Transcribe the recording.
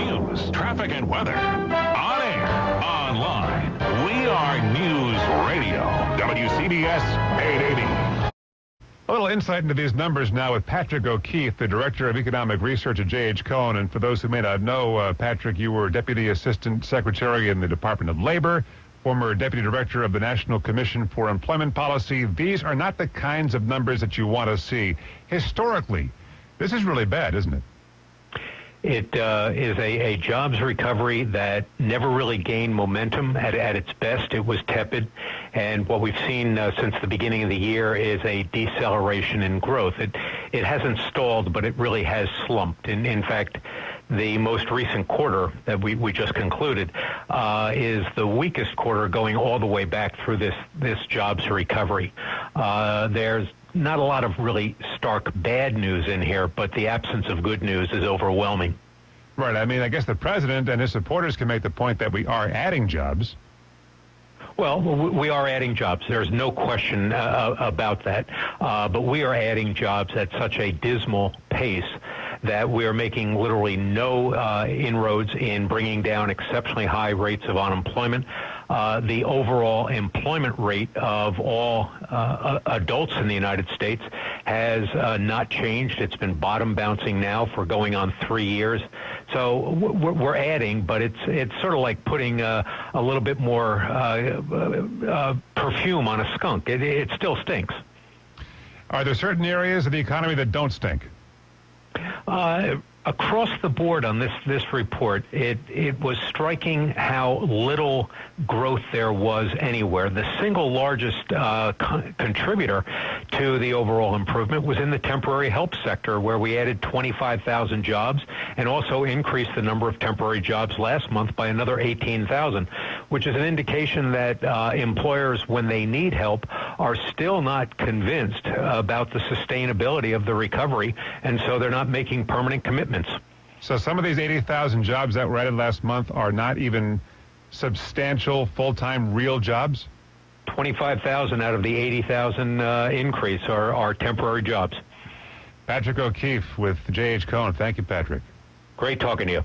news, traffic, and weather. On air, online. We are News Radio. WCBS 880. A little insight into these numbers now with Patrick O'Keefe, the Director of Economic Research at J.H. Cohn. And for those who may not know, Patrick, you were Deputy Assistant Secretary in the Department of Labor, former Deputy Director of the National Commission for Employment Policy. These are not the kinds of numbers that you want to see. Historically, this is really bad, isn't it? It is a jobs recovery that never really gained momentum. At its best, it was tepid. And what we've seen since the beginning of the year is a deceleration in growth. It hasn't stalled, but it really has slumped. In fact, the most recent quarter that we just concluded is the weakest quarter going all the way back through this jobs recovery. There's not a lot of really stark bad news in here, but the absence of good news is overwhelming. Right. I mean, I guess the president and his supporters can make the point that we are adding jobs. Well, we are adding jobs. There's no question about that. But we are adding jobs at such a dismal pace that we are making literally no inroads in bringing down exceptionally high rates of unemployment. The overall employment rate of all adults in the United States has not changed. It's been bottom bouncing now for going on 3 years. So we're adding, but it's sort of like putting a little bit more perfume on a skunk. It still stinks. Are there certain areas of the economy that don't stink? Across the board on this report, it was striking how little growth there was anywhere. The single largest contributor to the overall improvement was in the temporary help sector, where we added 25,000 jobs and also increased the number of temporary jobs last month by another 18,000, which is an indication that employers, when they need help, are still not convinced about the sustainability of the recovery, and so they're not making permanent commitments. So some of these 80,000 jobs that were added last month are not even substantial full-time real jobs? 25,000 out of the 80,000 increase are temporary jobs. Patrick O'Keefe with J.H. Cohn. Thank you, Patrick. Great talking to you.